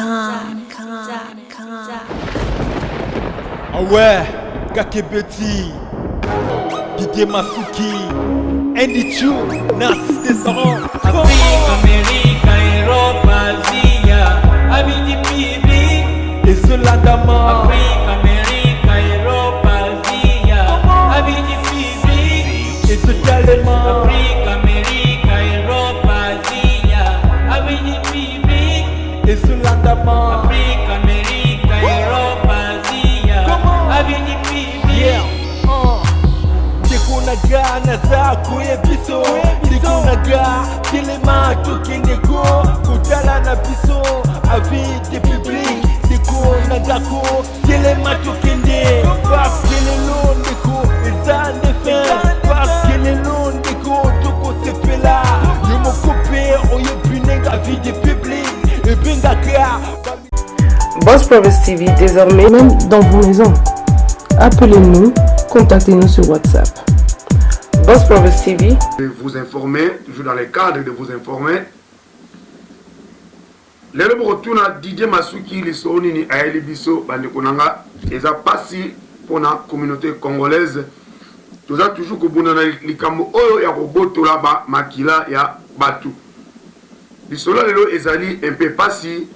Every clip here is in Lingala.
Ah ouais, Kakebeti, Didier Masuki, Andy Chou, Narcisse Descendant, Afrique, Amérique, Europe, Asie, avis du public. et Zolandama, Afrique, Amérique, Europe, Asie, avis du public. et Zotalema, Afrique, Amérique, Europe, Asie, avis du public. et Zolandama, Afrique, Amérique, Europe, Asie, avis du public. yeah, Tekonaga, Naza, Koye Biso, Tekonaga, Telema, Tokendeko, Kutala na Biso, avis du public, Tekonaga, Telema, Tokende, parce que le long de ko, ils ont des fins, parce que le long de ko, Toko Sepela, le mot coupé, on y est puné, avis du public, et Bengaka. Boss Province TV, désormais même dans vos maisons. Appelez-nous, contactez-nous sur WhatsApp. Boss Province TV. Vous informer, toujours dans le cadre de vous informer. Le retour à Didier Masuki, les Sonini, Aeli Bisso, Bandekonanga, et ça passe pour la communauté congolaise. Tout ça toujours que vous avez les camo, oh, ya roboto là-bas, makila, ya batu. Les sols, les ezali, un peu passé.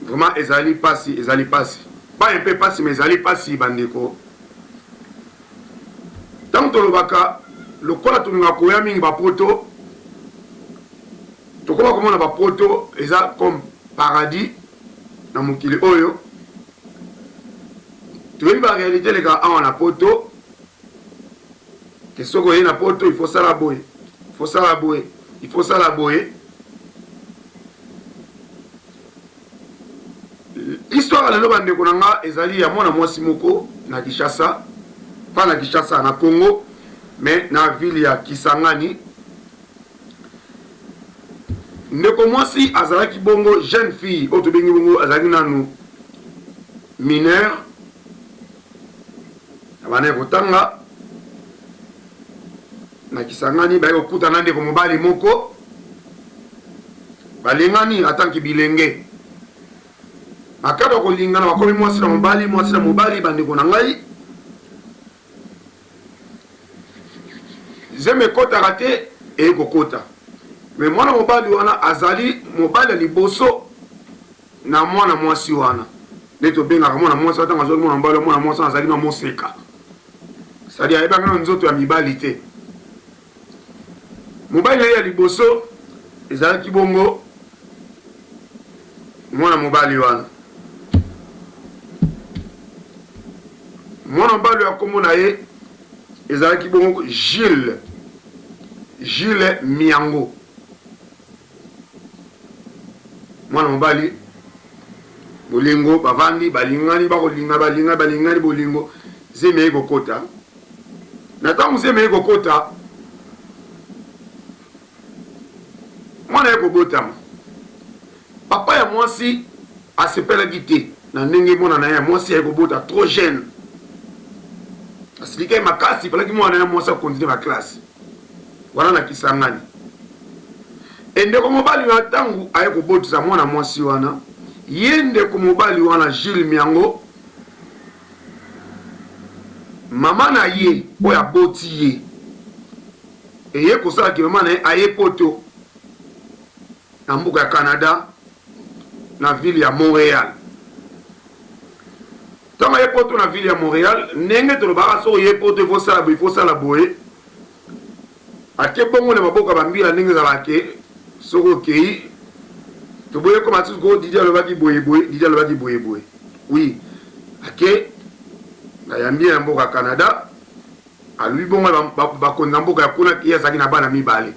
Vraiment, ezali passé, ezali passé. Pas un peu passé, mais ezali passé, bandeko. Tant que le kola tunga koya mingi ba poto to koma komona ba poto eza comme paradis na mukili oyo to yi ba réalité les gars en na poto que soko yi na poto il faut ça la boye il faut ça la boye histoire la loba ndeko nanga ezali ya mwana mwasi moko na Kinshasa. Pas na Kinshasa, na Congo, mais na ville ya Kisangani. Ndeko mwasi azalaki bongo jeune fille, oto bengi bongo azalaki nanu mineur. Abane kotanga na Kisangani ba yokuta na ndeko mobali moko. Balingani atanki bilenge. Akado kolingana bakomi mwasi na mobali bandeko na ngai. Zeme kota raté et kokota. Mais mwana mobali wana azali mobali liboso na mwana mwasi wana. Neto benga mwana mwasi atanga zo mwana mwasi azali na moseka. C'est-à-dire eba ngana nzoto ya mibali te. Mobali ya liboso ezali kibongo mwana mobali wana. Mwana mobali ya komona ye ezali kibongo Gilles Miango. Mwana mobali bolingo bavandi balingani balingani bolingo zeme kokota. Na tangu zeme kokota mwana yeko botama. Papa ya mwasi asepela gite na ndenge mwana na ya mwasi yeko bota trop jeune. Asilika makasi pala ki mwana ya mwasi continue ma classe. Wana na Kisangani. Ende ko mobali wa tangu aye ko botisa mwana mwasi wana. Yende ko mobali wana Gilles Miango. Mama na ye oya boti ye. Eye ko sala ki mama na aye poto. Na mbuka ya Canada na ville ya Montréal. Tant ye poto na ville ya Montréal, nenge to ba so ye poto il faut ça la boye. Ake bongo na maboka bambila ndenge za bake soko kei to boye comme tout go Didier le baki boye boye. Oui. Ake na yambi na mboka Canada. A lui bongo ba konza mboka ya kuna ya zaki na bana mibale.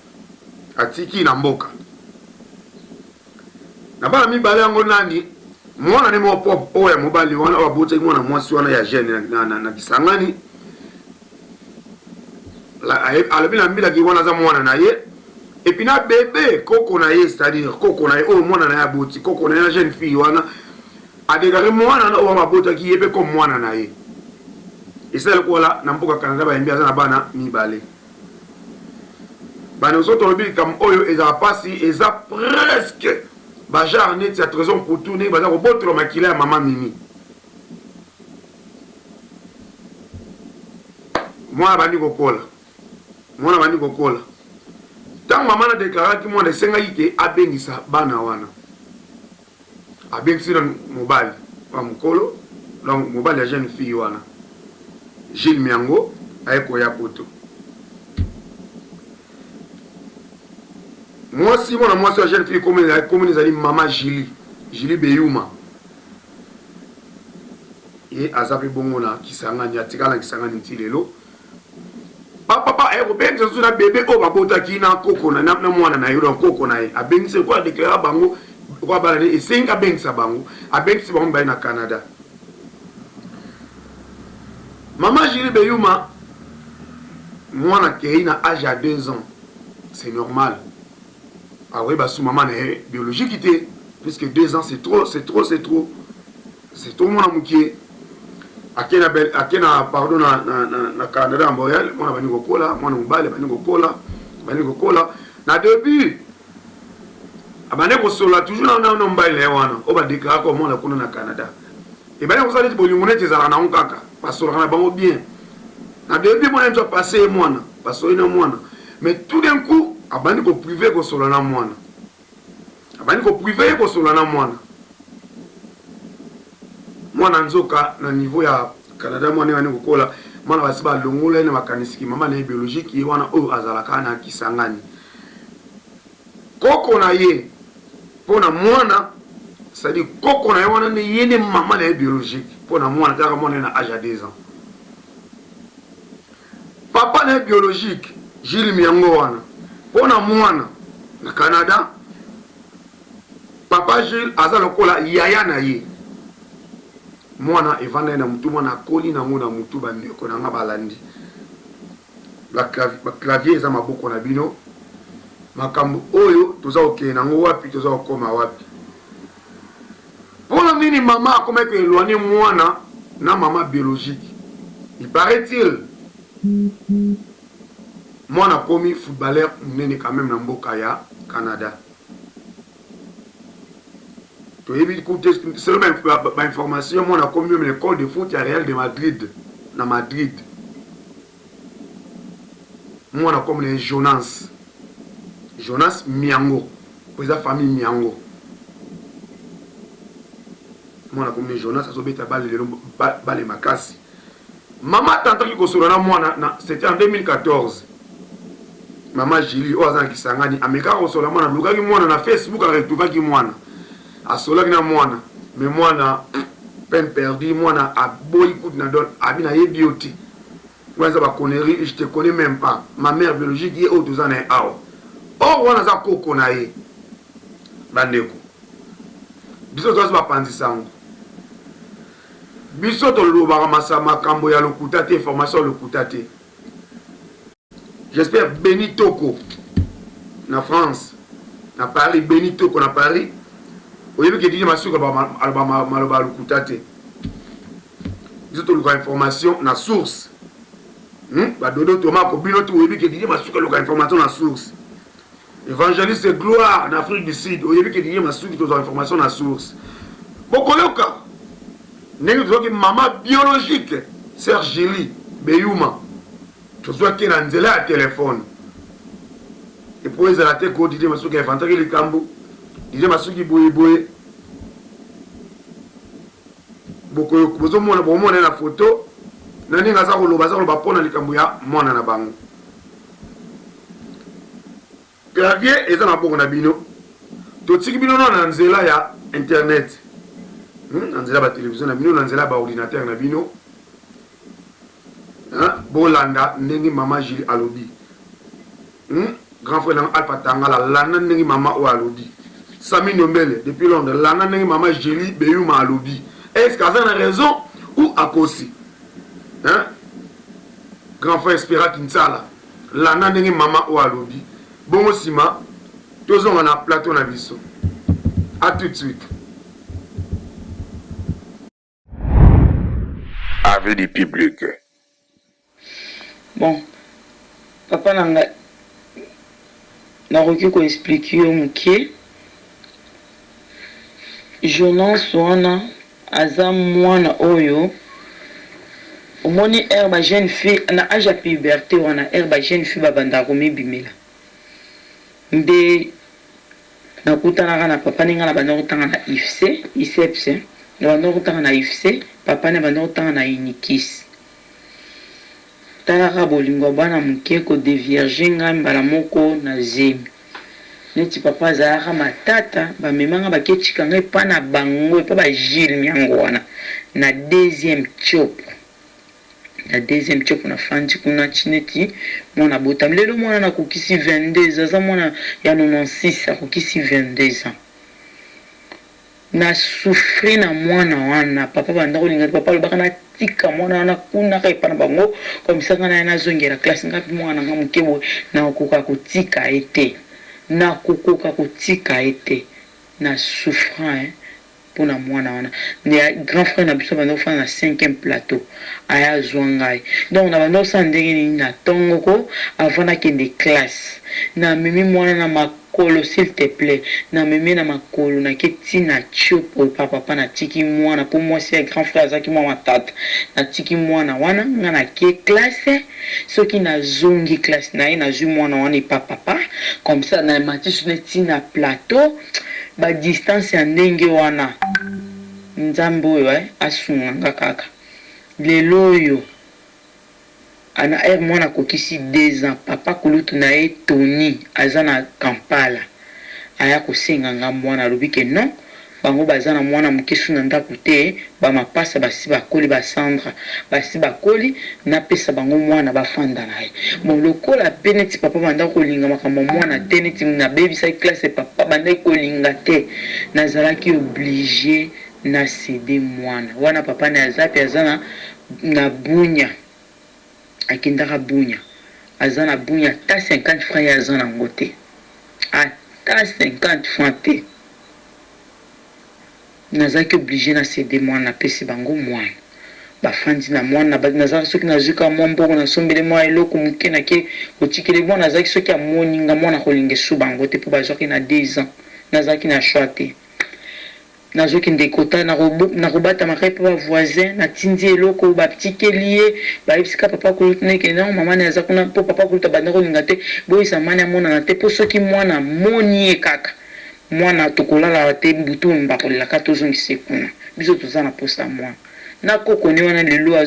Atiki na mboka. Na bana mibale yango nani? Mwana ni mwa oya mobali wana wabota mwana mwasi wana ya jeune na Kisangani. La alabina mbila ki wana za mwana na ye. Et puis na bébé koko na ye, c'est-à-dire koko na ye o mwana na ya boti, koko na ya jeune fille wana. Adegare mwana na o mabota ki yebe comme mwana na ye. Et c'est le quoi na mboka Canada ba yembia na bana mibale. Bana soto lobi kam oyo eza pasi eza presque bajar net ya trésor pour tourner baza ko botre makila ya maman Mimi moi bandi kokola mwana bandi kokola tant maman a déclaré que moi de senga yike abengisa bana wana abengisa mobali wa mukolo donc mobali ya jeune fille wana Gilles Miango ayeko ya poto moi si moi la jeune fille comme ils allaient maman Julie Beyuma et azapi bongo na kisangani atikala kisangani ntilelo papa e ko benza suna bébé o babota kina koko na mwana na yoro koko na e abengise kwa déclarer bango kwa bala e senga bengisa bango abengisi bango ba na Canada maman Julie Beyuma mwana kei na âge à 2 ans c'est normal ah oui bah sous maman est biologique était puisque 2 ans c'est trop mon amuki akena pardon na Canada en Montréal mwana bani kokola mwana mobale bani kokola na début abane ko sola toujours na mbale wana o ba déclarer comme mwana kuna na Canada et bani ko sala bolingo nete za na nkaka parce que na bango bien na début mwana nzo passer mwana parce que na mwana mais tout d'un coup abani ko privé ko sola na mwana abani ko privé ko sola na mwana nzoka na niveau ya Canada mwana wani kokola mwana basiba longola na makanisiki mama na biologique ye wana o azalaka na kisangani koko na ye pona mwana c'est-à-dire koko na ye wana ne yene mama na biologique pona mwana taka mwana na âge à 2 ans papa na biologique Gilles Miango wana pona mwana na Canada papa Gilles aza lokola yaya na ye mwana evanda na mutu mwana koli na mona mutu bandeko na nga balandi ba clavier eza maboko na bino makambo oyo toza okende nango wapi toza okoma wapi pona nini mama akoma ko éloigner mwana na mama biologique il paraît-il mwana komi footballeur nene quand même na mboka ya Canada to yebi écouter seulement ba information moi na commis l'école de foot à Real de Madrid na Madrid moi na comme les Jonas Miango pour la famille Miango moi na comme les Jonas azobeta balle makasi maman tantaki ko solo na moi na c'était en 2014 maman Julie ozan kisangani ameka ko solo moi na lukaki moi na Facebook a retrouvé moi asolaki na mwana mais mwana peine perdue mwana aboyi kutu na don abina yebi oti mwana ba connerie je te connais même pas ma mère biologique ye o tozana e awa o wana za koko na ye bandeko biso tozo ba panzisango biso to lobaka masama kambo ya lokuta te information lokuta te j'espère Benitoko na France na Paris Benitoko na Paris oyebi ke dije masuka maloba lokuta te biso toluka information na source badodo toma kobino te oyebi ke dije masuka luka information na source évangéliste gloire en Afrique du Sud oyebi ke dije masuka tozwa information na source bokoyoka ndenge tozwaki mama biologique sœur Julie Beyuma tozwaki na nzela ya telefone epo ezala te ko dije masuka evantaki likambo dije masuki boye bozo mona bomona na photo na ninga za koloba pona likambo ya mwana na bango clavier eza na bongo na bino to tiki bino na nzela ya internet na nzela ba télévision na bino na nzela ba ordinateur na bino bolanda ndenge mama Julie alobi grand frère na Alpha Tangala landa ndenge mama o alobi Sami Nombele depuis Londres landa ndenge mama Julie Beyuma alobi est-ce que ça a raison ou à cause grand frère Espera Kinsala landa ndenge mama o alobi bongo sima tozonga na plateau na biso à tout de suite avec du public. Bon, papa n'a pas expliqué au moquet. Jonas wana aza mwana oyo omoni herba jeune fille na âge ya puberté wana herba jeune fille babanda komibimela nde nakutanaka na papa ninga na banda kotanga na IFC ISEPS na banda kotanga na IFC papa ne banda kotanga na Unikis talaka bolingo bana moke kodevierge ngai mbala moko na zemi neti papa azalaka matata bamemanga baketika ngai epa na bango epa bagile miango wana na deuxième chop na fandi kuna chineti mwana botami lelo mwana nakokisi 22 aza mwana ya 96 akokisi 22 ans na souffri na mwana wana papa banda kolinga papa lobaka na tika mwana wana kuna ka epa na bango komisanga na nazongela classe ngapi mwana nga mokebo na okoka kotika ete na souffrant pona mwana wana ne grand frère na biso banda kofana na 5e plateau aya zwa ngai donc na banda kosala ndenge nini na ntongo ko avant nakende classe na memi mwana na makolo s'il te plaît na memi na makolo naketi na chopo papa na tiki mwana po mwasi ya grand frère azaki mwa matata na tiki mwana wana nga na ke classe soki nazongi classe na ye nazwi mwana wana epa papa comme ça na matisu neti na plateau ba distance ya ndenge wana nzambe oyo asunga nga kaka lelo oyo ana er mwana kokisi 2 ans papa kulutu na ye Tony aza na Kampala aya kosenga nga mwana alobi ke non bango baza na mwana mokesu na ndako te bamapasa basi bakoli basandra basi bakoli napesa bango mwana bafanda na ye bon lokola pe neti papa banda kolinga makambo mwana te neti nabebisaki classe papa banda kolinga te nazalaki obligé na cede mwana wana papa ne aza pe aza na bunya akendaka bunya aza na bunya ata 50 francs ya aza nango te ata 50 francs te nazalaki obligé na cede mwana apesi bango mwana bafandi na mwana nazalaki soki nazwika mwa mboko nasombele mwa eloko moke nake kotikele mwana nazalaki soki amoninga mwana kolinga esu bango te mpo bazwaki na 2 ans nazalaki na choix te nazoki ndekota na kobata makai mpo bavoisin natindi eloko batikeli ye bayebisika papa koluta neke non mama ne aza kuna mpo papa koluta banda kolinga te boyisa mani amonana te mpo soki mwana moni ye kaka mwana tokolala te butu mbakolelaka tozongisa kuna biso toza na posa mwana na koko ne wana lelo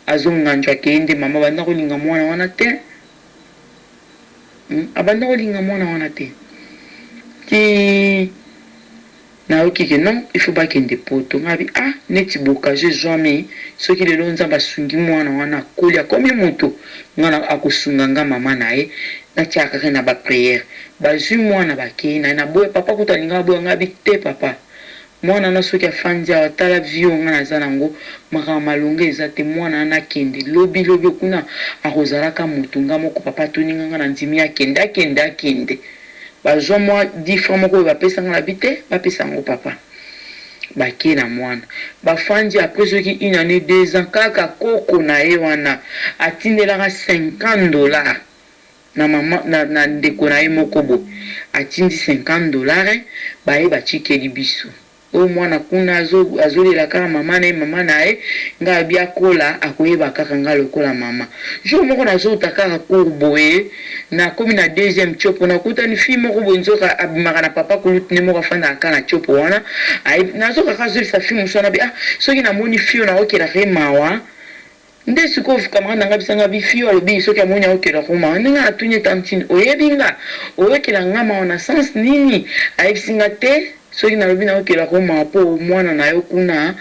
azonganjwa kende mama banda kolinga mwana wana te abanda kolinga mwana wana te ti na okike non il faut bakende poto ngabi neti bokaje zwami soki lelo nzamba sungi mwana wana akoli akomi moto ngana akosunga nga mama na ye natiaka na ba prière bazwi mwana bakei na boye papa kutalinga boye ngabi te papa mwana na soki afandi atala vio nga naza nango makambo malonga eza te mwana nakende lobi kuna akozalaka moto nga moko papa toninga nga na ndimi akende bazwa mwa 10 francs moko oyo bapesanga na bite bapesango papa bakei na mwana bafandi apres soki 1 année 2 ans kaka koko na ye wana atindelaka $50 na mama na ndeko na ye moko bo atindi $50 baye batikeli biso oyo mwana kuna azolela kaka mama na ye nga abi akola akoyeba kaka nga lokola mama jour moko nazota kaka cour boye nakomi na 2e chopo nakutani fille moko boye nzoka abimaka na papa kolutine moko afandaka kaka na chopo wana nazoka kaka azolisa fille mosu wana bi soki namoni fille naokelaka ye mawa nde sikoyo camarade nanga bisanga bifio alobi soki amoni aokelaka mawa ndenge natuni tantine oyebi nga oyokela nga mawa na sens nini ayebisinga te soki nalobi naokelaka mawa mpo mwana na yo kuna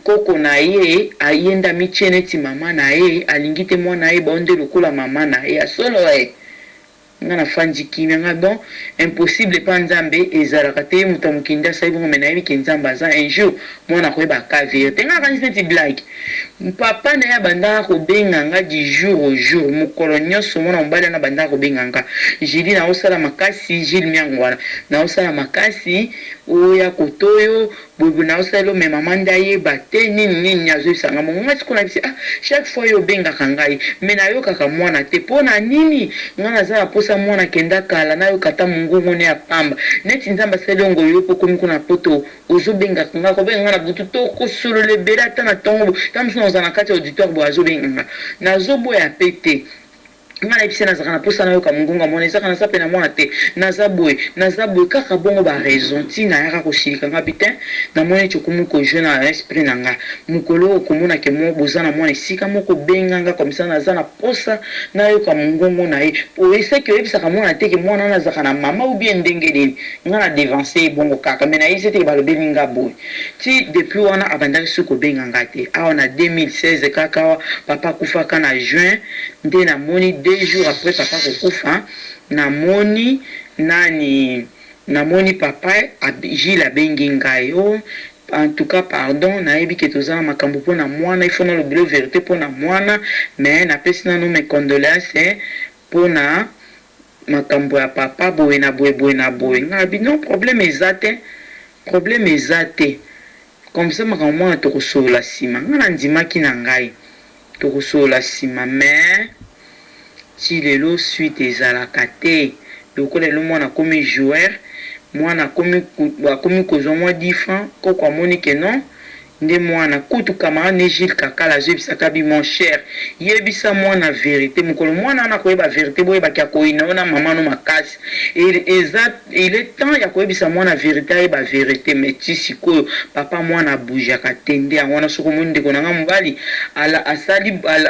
koko na ye ayenda mitie neti mama na ye alingi te mwana na ye baonde lokola mama na ye asolo ye nga nafandi kimia nga bon impossible pa nzambe ezalaka te moto mokindi asali bongo me nayebi ke nzambe aza un jour mwana koyeba ka verité nga kanisi neti blague papa na ya bandaka kobenga nga du jour au jour mokolo nyonso mwana mobali na bandaka kobenga nga Julie na osala makasi Jules Miango wana na osala makasi oya kotoyo bobo na osala me mama ndayeba te nini azoyisanga monga sikona bisi chaque fois yo bengaka ngai me nayokaka mwana te mpona nini nga naza na posa mwana kenda kala nayokata mongongo ne ya pamba neti nzambe asali ongo yo po komi kuna poto ozobengaka nga kobenga nga na butu to kosolola ebele ata na ntongo ta mosu naoza na kati ya auditoire boye azobenga nga nazoboya pe te nga na ebisi nazaka na posa nayoka mongongo mwana ezaka naza mpe na mwana te naza boye kaka bongo baraison ntina yaka kosilika nga bitin namoni eti okomi kojue na esprit na nga mokolo okomonake mo boza na mwana esika moko benga nga komisa naza na posa nayoka mongongo na ye eseki oyebisaka mwana teke mwana wana azaka na mama ou bien ndenge nini nga na devanse ebongo kaka me nayebisi eteke balobeli nga boye ti depuis wana abandaki soki kobenga nga te awa na 2016 kaka awa papa akufaka na juin nde namoni 2 jours après papa kokufa namoni papa Gilles abengi ngai en tout cas pardon nayebi ke toza na makambo mpona mwana ifo nalobela vérité mpona mwana mais napesi nano mes condoléances mpona makambo ya papa boye na boye ngabi non problème eza te comme ça makambo mwana tokosolola nsima nga na ndimaki na ngai tokosolola nsima mais ti lelo suite ezalaka te lokola lelo mwana akomi joueur mwana akomi kozwa mwa 10 francs koko amoni ke non nde mwana kutu camarade ne Gilles Kakala azoyebisaka bi mon cher yebisa mwana vérité mokolo mwana wana koyeba vérité boyebaki akoyina ona mama no makasi il est temps ya koyebisa mwana vérité ayeba vérité mais ti sikoyo papa mwana abujaka te nde yango wana soki omoni ndeko na nga mobali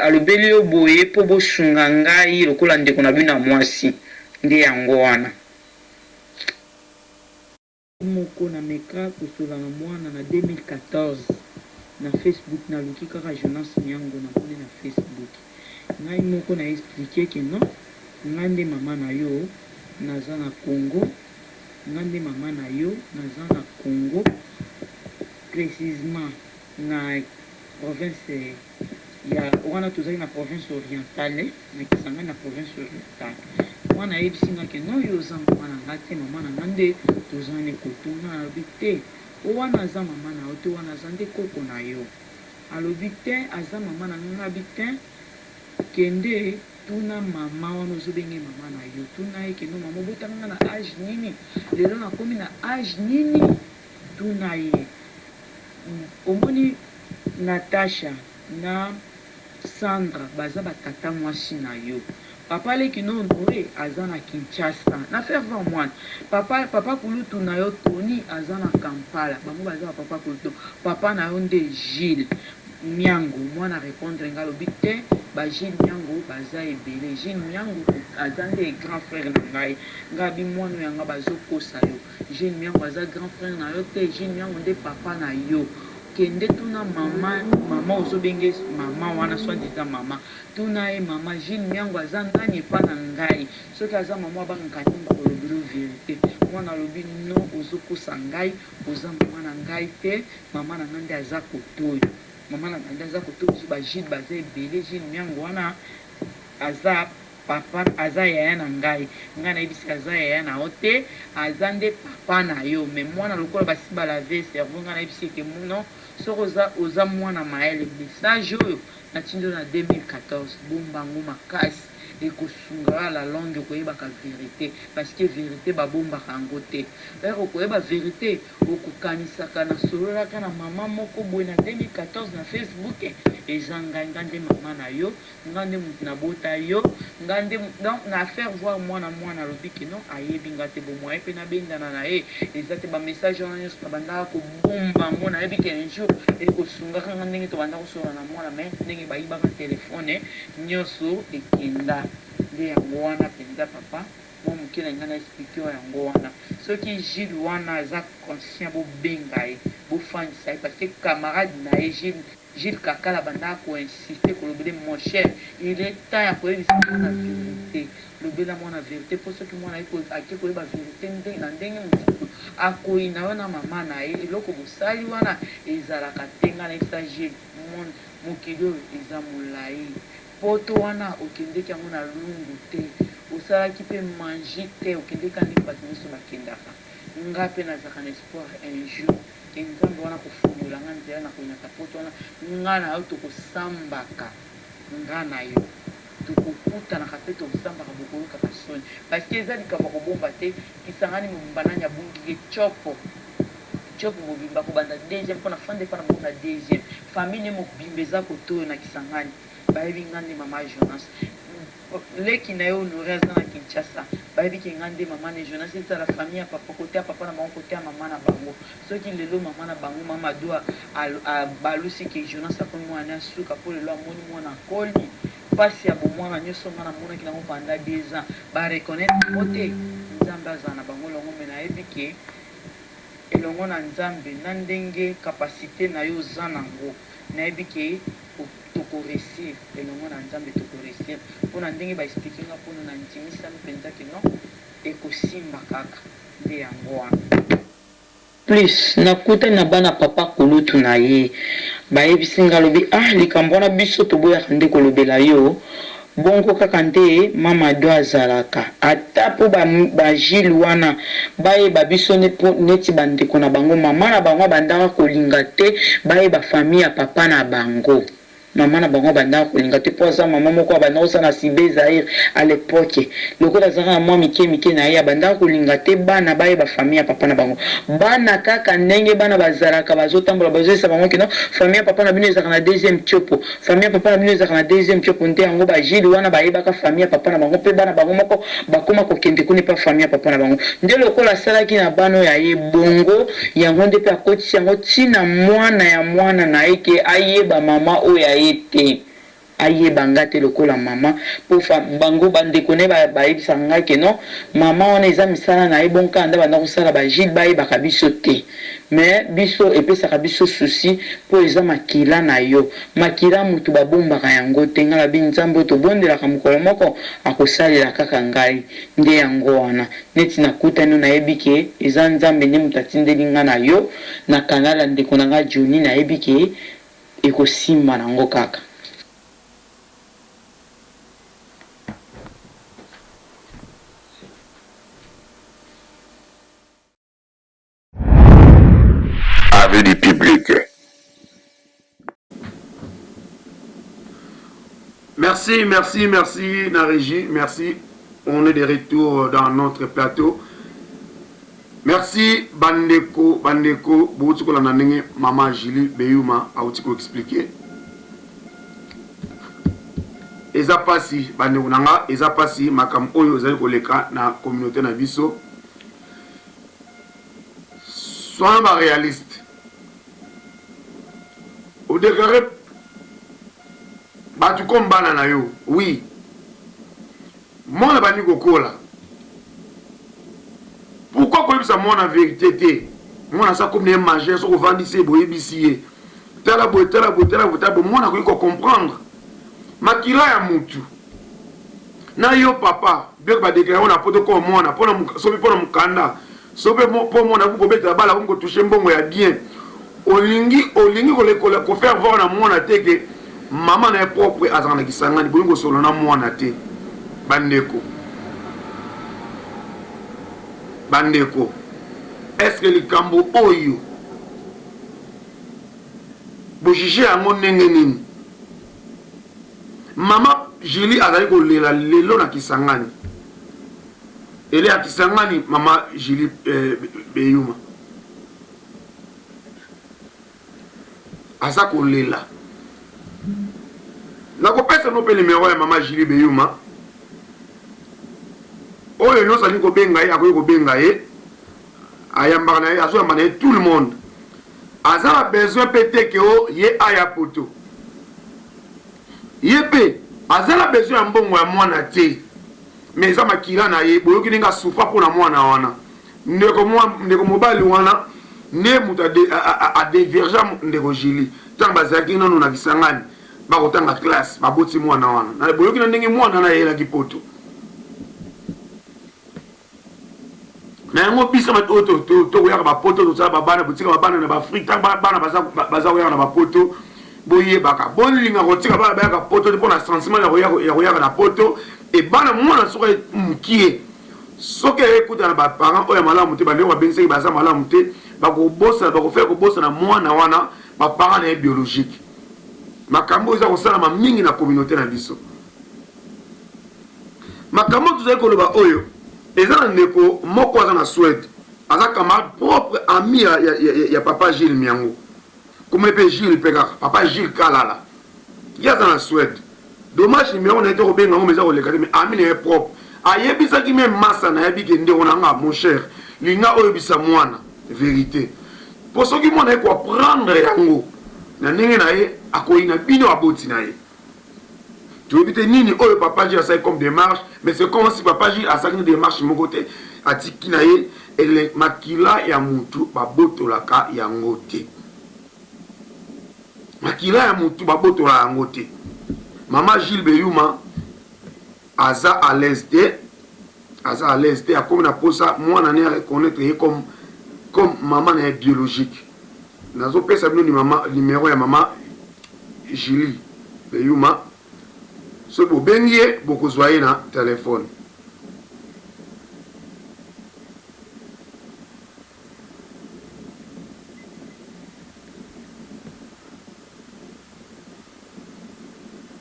alobeli yo boye mpo bosunga ngai lokola ndeko na bino ya mwasi nde yango wana moko na meka kosola na mwana na 2014 na Facebook na luki kaka Jonas Miango na kone na Facebook ngai moko na expliquer que non nga nde mama na yo naza na Congo précisément na province ya wana tozali na province orientale na Kisangani na province orientale mwana yebisinga ke no yo oza mwana nga te mama na nga nde tozane kotuna alobi te owana aza mama na yo te wana aza nde koko na yo alobi te aza mama na nga abi te kende tuna mama wana ozobenge mama na yo tuna ye kendo mama obotanga nga na age nini lelo nakomi na age nini tuna ye omoni Natasha na Sandra baza batata mwasi na yo papa leki non boye aza na Kinshasa na faire voir mwana papa kulutu na yo Tony aza na Kampala bango baza ba papa kulutu papa na yo nde Gilles Miango mwana répondre nga lobi te ba Gilles Miango baza ebele Gilles Miango aza nde grand frère na ngai ngabi mwana yanga bazokosa yo Gilles Miango aza grand frère na yo te Gilles Miango nde papa na yo kende tuna mama ozobenge mama wana soi-disant mama tuna ye mama Gilles Miango aza nani epa na ngai soki aza mama abangaka te kolobela vérité mwana alobi no ozokosa ngai oza mama na ngai te mama na ngai nde aza kotoyo mama na ngai nde aza kotoyo so ba Gilles baza ebele Gilles Miango wana aza papa aza yaya na ngai nayebisi aza yaya na yo te aza nde papa na yo me mwana lokola basi balave cerveau ngai nayebisi eke non soki oza mwana mayele message oyo natindi na 2014 bombango makasi ekosunga la langue okoyebaka vérité parce que vérité babombaka yango te ere okoyeba vérité okokanisaka na sololaka na mama moko boye na 2014 na Facebook eza ngai nde mama na yo ngai nde motu nabota yo ngai nde na faire voir mwana alobi ke non ayebi nga te bomwaye mpe nabendana na ye eza te bamessage wana nyonso nabandaka kobomba ngo nayebi ke un jour ekosungaka nga ndenge tobanda kosola na mwana me ndenge bayibaka telefone nyonso ekenda nde yango wana mpenza papa mo moke na nga na explike oyo yango wana soki Gilles wana aza conscient bobenga ye bofandisa ye parce que camarade na ye Gilles Kakala bandaka koinsiste kolobele mon cher il est temps ya koyebisa mwana vérité lobela mwana vérité mpo soki mwana ake koyeba vérité na ndenge mosusu akoyina yo na mama na ye eloko bosali wana ezalaka te nga na yebisa Gilles monde mokili oyo eza molai poto wana okendeki yango na lungu te osalaki mpe mangi te okendeki ndenge bato nyonso bakendaka nga mpe nazalaka na espoir un jour ke nzambe wana kofungola nga nzela na koyinaka poto wana nga na yo tokosambaka nga na yo tokokutanaka mpe tokosambaka bokoyokaka soni parceke eza likambo kobomba te kisangani mobimba nani abungike chopo mobimba kobanda deuxième mpona fande mpona bango na deuxième famille ne mobimba eza kotoyo na kisangani bayebi nga nde mama Jonas leki na ye honore aza na Kinshasa bayebiki nga nde mama ne Jonas ezala famille ya papa kote ya papa na bango kote ya mama na bango soki lelo mama na bango mama ado balusi ke Jonas akomi mwana asuka mpo lelo amoni mwana akoli mpasi ya bomwana nyonso nga namonaki nango panda 2 ans bareconnaitre mo te nzambe azala na bango longo me nayebi ke elongo na nzambe na ndenge kapasité na yo oza nango nayebi ke tokoresir elongo na nzambe tokoresir mpona ndenge baexplike nga mpona na ntimisami mpenza ke non ekosimba kaka nde yango wana plus nakutani na bana papa kulutu na ye bayebisi nga lobi likambo wana biso toboyaka nde kolobela yo bongo kaka nde mama do azalaka ata mpo bagile wana bayeba biso neti bandeko na bango mama na bango bandaka kolinga te bayeba famille ya papa na bango mama na bango bandaka kolinga te mpo aza mama moko abandaka kosala sibe zaire à l'époque lokola azalaka na mwa mike na ye abandaka kolinga te bana bayeba famille ya papa na bango bana kaka ndenge bana bazalaka bazotambola bazoyesa bango kino famille ya papa na bino ezalaka na deuxième tiopo famille ya papa na bino ezalaka na deuxième tiopo nde yango bagile wana bayebaka famille ya papa na bango mpe bana bango moko bakoma kokende kuni mpa famille ya papa na bango nde lokola asalaki na bana oyo aye bongo yango nde mpe akotisi yango ntina mwana ya mwana na ye ke ayeba mama oyo te ayeba nga te lokola mama po bango bandeko ne bayebisa nga ke non mama wana eza misala na ye bonka nda banda kosala bagile bayebaka biso te mais biso epesaka biso susi po eza makila na yo makila mutu babombaka yango te nga labi nzambe oyo tobondelaka mokolo moko akosalela kaka ngai nde yango wana neti nakutani nayebi ke eza nzambe nde mutu atindeli nga na yo na kanala ndeko na nga Joni nayebi ke ekosimba nango kaka avec du public. Merci la régie, merci. On est de retour dans notre plateau. Merci Bandeko, Boutiko Lananenge, Maman Julie Beyouma, a Outiko expliqué. Eza pasi, Bandeko Nanga, Eza pasi, Makam Oyo, Zali Koleka, na communauté na Biso. Soyons réalistes. Au déclaré, tu comme banana yo, oui. Moi, la bani kokola. Pourquoi qu'on ça moi la vérité? Moi, na ça comme les majeurs, so vendissez, boye bisier. Tela boye, moi, na ko comprendre. Makila ya mutu. Na yo papa, bien que ba déclarer on a poto comme moi, na pona sobe pona mukanda. Sobe pour moi na ko beta bala ko toucher mbongo ya bien. Olingi ko faire voir na mwana te que maman na propre azana kisangani bolingo solo na mwana te bandeko est-ce que le kambo oyo bo jige yango ndenge nini mama Julie azali ko lela lelo na kisangani ele ya kisangani mama Julie Beyouma aza kolela nakopesa no pe numéro ya mama Julie Beyouma oyo nyonso ali kobenga ye akoki kobenga ye ayambaka na ye azoyamba na ye tout le monde aza na besoin mpe te ke o ye aya poto ye mpe aza na besoin ya mbongo ya mwana te mais eza makila na ye boyoki ndenge asufa mpo na mwana wana ndeko mobali wana ne mutu adeverge ndeko Julie ntango bazalaki nano na Kisangani bakotanga classe baboti mwana wana boyoki na ndenge mwana na yelaki poto na yango bisa tokoyaka bapoto tosala babana botika babana na baafrika bana baza koyaka na bapoto boye baka bolinga kotika bana bayaka poto pour na sentiment ya koyaka na poto et bana mwana soka mukie soki ekuta na baparent oyo malamu te bandeko babengisaki baza malamu te bakofere kobosa na mwana wana baparent na ye biologique makambo eza kosalama mingi na communauté na biso makambo tozali koloba oyo eza na ndeko moko aza na Suède aza camarade propre ami ya papa Gilles Miango comme mpe Gilles mpe kaka papa Gilles Kalala ye aza na Suède dommage numéro na ete kobenga ngo meza koleka te mais ami na ye propre ayebisaki me masa na yebi ke ndeko na nga mon cher linga oyebisa mwana vérité po soki mwana ye koaprendre yango na ndenge na ye akoyi na bino aboti na ye toyebi te nini oyo papa Gilles asali comme démarche mais c'est comme si papa Gilles asali une démarche moko te atiki na ye ele makila ya mutu babotolaka yango te makila ya mutu babotola yango te mama Gilles Beyuma aza à l'aise te akomi na posa mwana ne reconnaître ye comme maman na ye biologique nazopesa bino numéro ya mama Julie Beyuma so bobengi ye bokozwa ye na telefone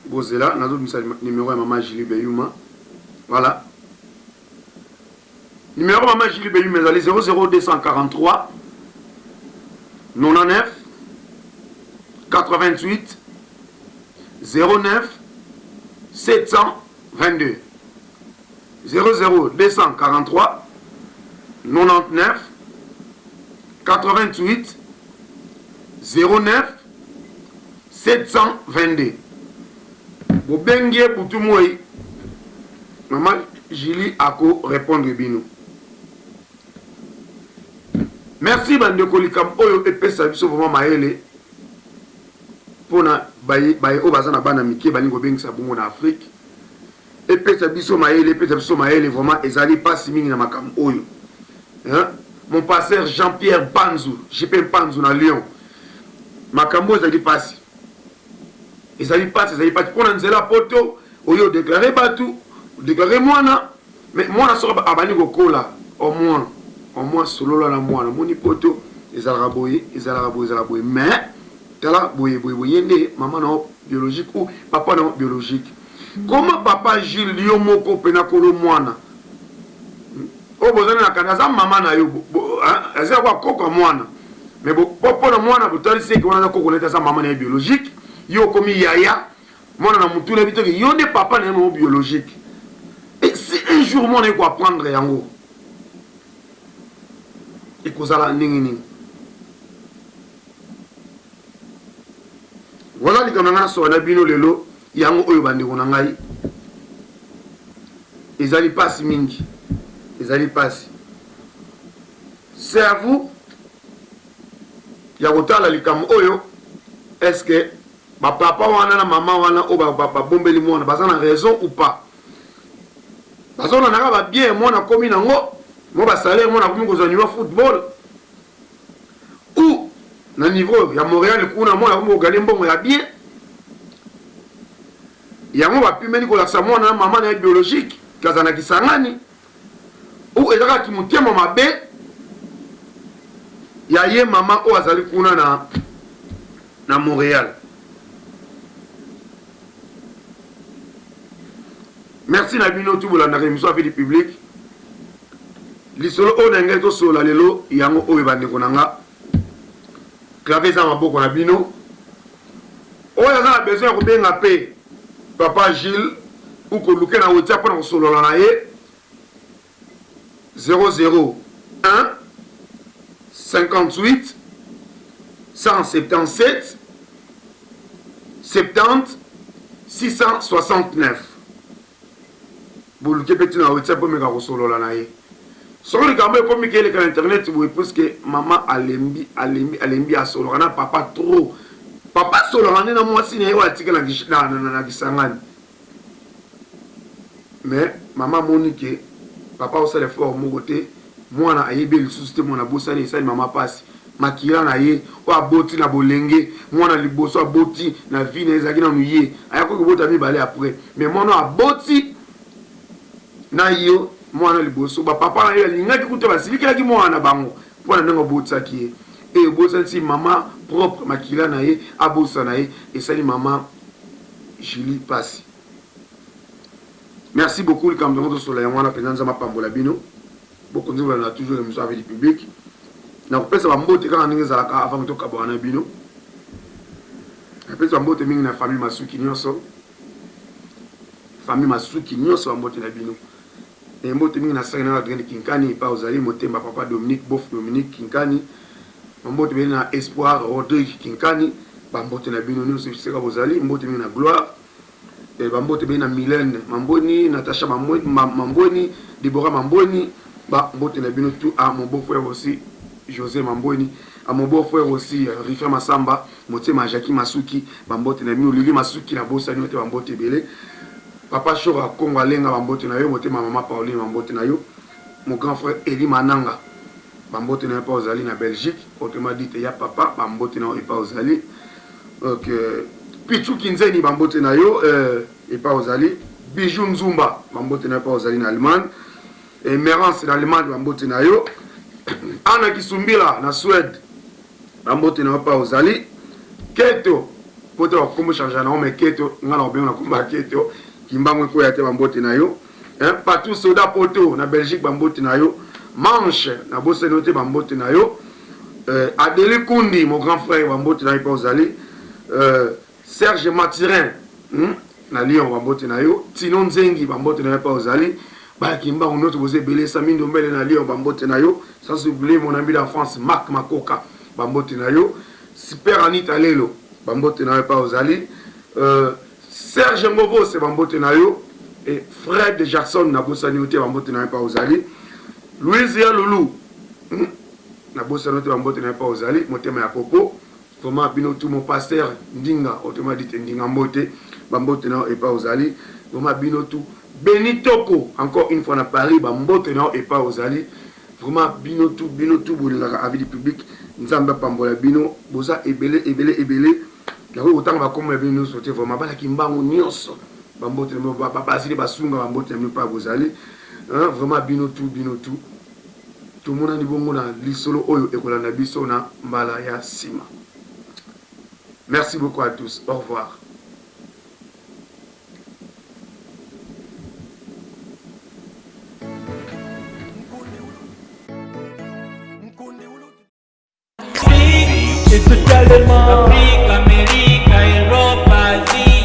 bozela nazobimisa numéro ya mama Julie Beyuma voilà numéro maman Julie Beyuma ezali 00243 99 88 09 722 00243 99 88 09 722 bobengie butu moi maman Julie ako répondre bino merci bandeko likam oyo epesa biso vraiment maele pona baye o bazana bana mike balingo bengisa bongo na Afrique epesa biso maele vraiment ezali pasi mingi na makam oyo hein mon pasteur Jean-Pierre Panzou JP Panzou na Lyon makambo ezali pasi pona nzela poto oyo déclarer batu déclarer mwana mais mwana soka abani kokola au moins solo la mwana moni poto ezala boye mais tala boye yende maman na biologique ou papa na biologique comment papa Gilles yo moko pena kolo mwana o bozana na kanaza maman na yo azia kwa koko mwana mais popo na mwana botali seki wana koko leta sa maman na biologique yo komi yaya mwana na mutu na bitoki yo ne papa na mo biologique et si un jour mwana eko apprendre yango ekozala ndenge voilà likambo na so na bino lelo yango oyo bandeko na ngai ezali pasi mingi c'est à vous ya kotala likambo oyo est-ce que papa wana na mama wana o bombeli mwana baza na raison ou pas bazona naka ba bien mwana komi nango mo ba salaire mwana komi kozwa niveau football ou na niveau ya Montréal kuna mwana komi kogali mbongo ya bien yango bapimeli kolakisa mwana na mama na biologique kazana kisangani ou ezaka kimutema mabe ya ye mama o azali kuna na Montréal. Merci Nabino tout bolanda émission affaire du public. Lisolo o nenge to sola lelo yango o bande konanga. Claver za maboko na bino. O ya za besoin ko benga pe papa Gilles ou ko luke na WhatsApp na solo na ye 001 58 177 70 669. Boluke petit na WhatsApp pour me ka solo na ye. Soko likambo ko mikele ka internet bo parce que maman alembi a solo na papa trop. Papa solo na mwasi na ye wa tika na kisangani. Mais maman Monique papa au sale fort mo côté mwana ayebi le souci mona bosani ça maman passe makila na ye o aboti na bolenge mwana liboso aboti na vie na ezaki na nuye ayako kobota mibale après mais mwana aboti na yo mwana liboso ba papa na ye alingaki kuta basilikaki mwana bango mpona ndenge abotisaki ye e ebosani mama propre makila na ye abosa na ye esali mama Julie Pasi. Merci beaucoup le camarade de Soleil on a pensé ma pambola bino beaucoup nous on a toujours émission avec le public na kopesa ba mbote kana ndenge zalaka avant to kabwana bino apesa mbote mingi na famille Masuki nyonso ba mbote na bino et mbote mingi na sanga na grande kinkani pa ozali motemba papa Dominique Bof Dominique kinkani mbote mingi na Espoir Rodrigue kinkani ba mbote na bino nyonso sika bozali mbote mingi na Gloire et ba mbote mingi na Mylène Mamboni Natasha Mamboni Deborah Mamboni ba mbote na bino tout à mon beau-frère aussi José Mamboni à mon beau-frère aussi Rifra Masamba Motema Jackie Masuki ba mbote na bino Lili Masuki na bosa nyote ba mbote belé papa Chora Kongo Alenga ba mbote na yo motema maman Pauline ba mbote na yo mon grand frère Eli Mananga ba mbote na pas ozali na Belgique autrement dit ya papa ba mbote na pas ozali OK Pichu Kinzeni ba mbote na yo et pas ozali Bijou Nzumba ba mbote na pas ozali na Allemagne et Merance na Allemagne ba mbote na yo Ana Kisumbila na Suède ba mbote na pas ozali Keto poto comme changer na mais Keto ngana obeng na kumba Keto Kimbango ko yate ba mbote na yo Patou Soda Poto na Belgique ba mbote na yo Manche na bosse noté ba mbote na yo Adélé Kundi mon grand frère ba mbote na yo pas ozali Serge Matirin na Lyon ba mbote na yo Tino Nzengi ba mbote na yo pas ozali ba kimba on autre vous belé Sami Ndombele na Lyon ba mbote na yo sans oublier mon ami en France Marc Makoka ba mbote na yo Super Anita Lelo ba mbote na yo pas ozali Serge Ngobo c'est ba mbote na yo et Fred Jackson na bossa nyoté ba mbote na yo pas ozali Louisia Loulou na bossa nyoté ba mbote na yo pas ozali motema ya popo vraiment bino tout mon pasteur Ndinga autrement dit Ndinga mbote ba mbote na yo et pas ozali vraiment bino tout Benitoko encore une fois na Paris ba mbote na yo et pas ozali vraiment bino tout bolingaka avis du public nzamba pambola bino boza ebele la autant va comme bino sauter vraiment bala kimbango nyonso ba mbote na ba basili basunga ba mbote na pas bozali vraiment bino tout tout mona ni bongo na lisolo oyo ekola na biso na mbala ya sima. Merci beaucoup à tous. Au revoir. Et totalement Afrique, Amérique, Europe, Asie,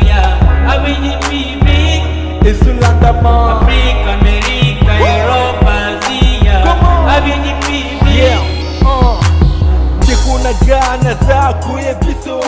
Avenue public. et sur l'andamant Afrique, Amérique, Europe, Asie, Avenue public. Tekuna gana za kuye biso